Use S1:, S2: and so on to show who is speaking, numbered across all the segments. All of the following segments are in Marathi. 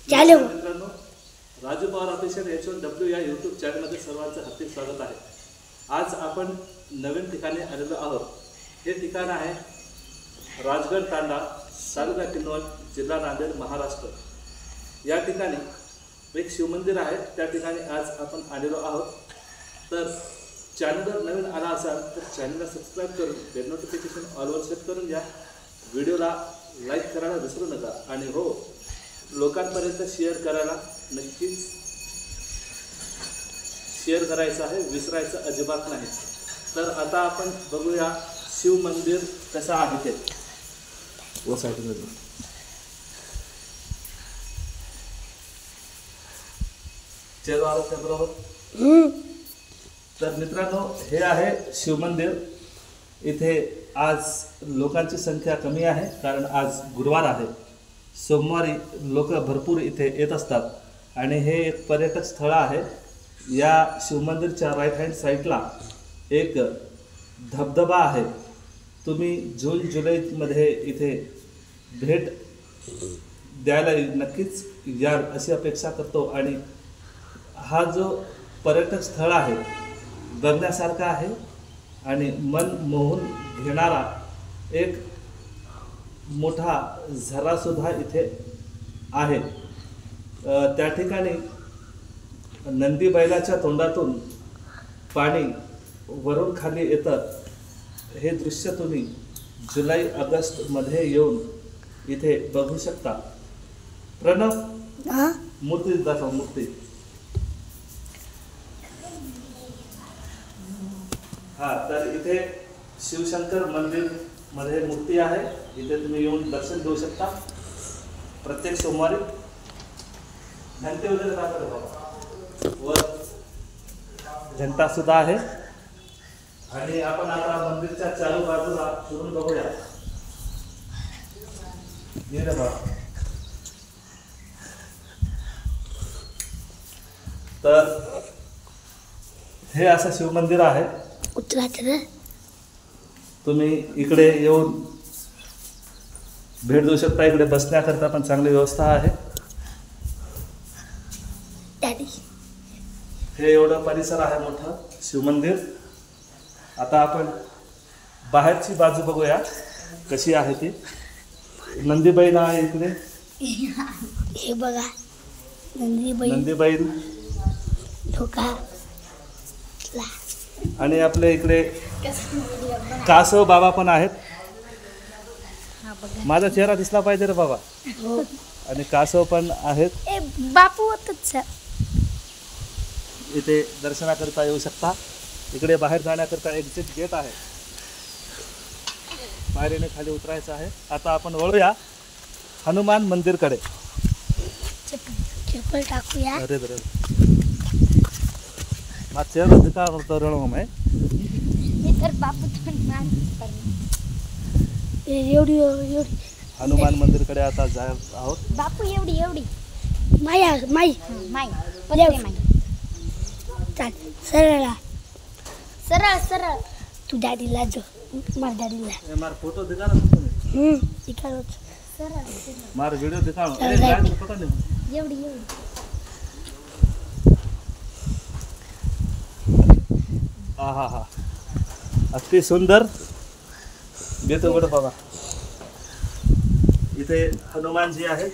S1: मित्रांनो, राजू पवार ऑफिशियल H1W या यूट्यूब चॅनलमध्ये सर्वांचं हार्दिक स्वागत आहे. आज आपण नवीन ठिकाणी आलेलो आहोत. हे ठिकाण आहे राजगड तांडा, तालुका किनवट, जिल्हा नांदेड, महाराष्ट्र. या ठिकाणी एक शिवमंदिर आहे. त्या ठिकाणी आज आपण आलेलो आहोत. तर चॅनलवर नवीन आला असाल तर चॅनलला सबस्क्राईब करून बेल नोटिफिकेशन ऑलवर सेट करून घ्या. व्हिडिओला लाईक करायला विसरू नका आणि हो, लोकांपर्यंत शेअर करायला नक्कीच शेअर करायचं आहे, विसरायचं अजिबात नाही. तर आता आपण बघूया शिव मंदिर कसं आहे ते. तर मित्रांनो, हे आहे शिवमंदिर. इथे आज लोकांची संख्या कमी आहे कारण आज गुरुवार आहे. सोमवारी लोक भरपूर इथे येत असतात आणि हे एक पर्यटक स्थळ आहे. या शिवमंदिरच्या राईट हँड साईडला एक धबधबा आहे. तुम्ही जून जुलैमध्ये इथे भेट द्यायला नक्कीच याल अशी अपेक्षा करतो. आणि हा जो पर्यटक स्थळ आहे बघण्यासारखा आहे आणि मन मोहून घेणारा एक मोठा झरासुद्धा इथे आहे. त्या ठिकाणी नंदी बैलाच्या तोंडातून पाणी वरून खाली येतं. हे दृश्य तुम्ही जुलै ऑगस्टमध्ये येऊन इथे बघू शकता. प्रणव, मूर्ती दाखव. मूर्ती तर इथे शिवशंकर मंदिर मध्ये मूर्ती आहे. इथे तुम्ही येऊन दर्शन घेऊ शकता प्रत्येक सोमवारी. घंटे वगैरे राहतात बाबा, वर घंटा सुद्धा आहे. आणि आपण आता मंदिरच्या चालू बाजूला फिरून बघूया. तर हे असं शिवमंदिर आहे. तुम्ही इकडे येऊन भेट देऊ शकता. इकडे बसण्याकरता पण चांगली व्यवस्था आहे. हे एवढं परिसर आहे मोठं शिवमंदिर. आता आपण बाहेरची बाजू बघूया कशी आहे ती. नंदीबैल आहे इकडे.
S2: हे बघा,
S1: नंदीबैल. आणि आपल्या इकडे कासव बाबा पण आहेत. माझा चेहरा दिसला पाहिजे रे बाबा. आणि कासव पण आहेत.
S2: बापू
S1: इथे दर्शनाकरता येऊ शकता. इकडे बाहेर जाण्याकरता एक्झिट गेट आहे. पायरीने खाली उतरायचं आहे. आता आपण वळूया हनुमान मंदिरकडे.
S2: चप्पल टाकूया.
S1: अरे बरे माझा चेहरा दिसता रणोम आहे.
S2: एवढी
S1: हनुमान मंदिरकडे आता जात आहोत.
S2: बापू एवढी माई चाल. सरळ तू डॅडीला जो मार डॅडीला
S1: मार फोटो दिखा ना.
S2: दिखाओ सरळ.
S1: मार व्हिडिओ दिखाओ.
S2: एवढी
S1: हा अति सुंदर. घेतो बरं बाबा. इथे हनुमानजी आहेत.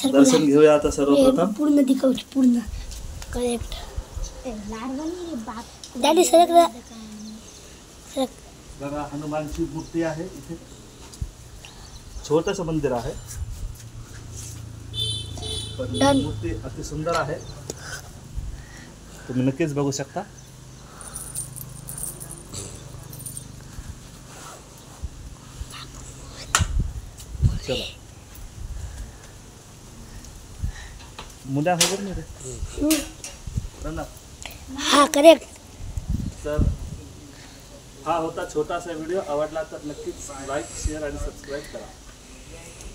S1: दर्शन घेऊया आता सर्वप्रथम.
S2: पूर्ण दिखावची पूर्ण करेक्ट. डॅडी सरक
S1: बघा, हनुमानची मूर्ती आहे इथे. छोटंसं मंदिर आहे पण मूर्ती अति सुंदर आहे. तुम्ही नक्कीच बघू शकता. चला मुद्दा वगैरे नाही रे.
S2: हा करेक्ट.
S1: तर हा होता छोटासा व्हिडिओ. आवडला तर नक्कीच लाईक, शेअर आणि सबस्क्राईब करा.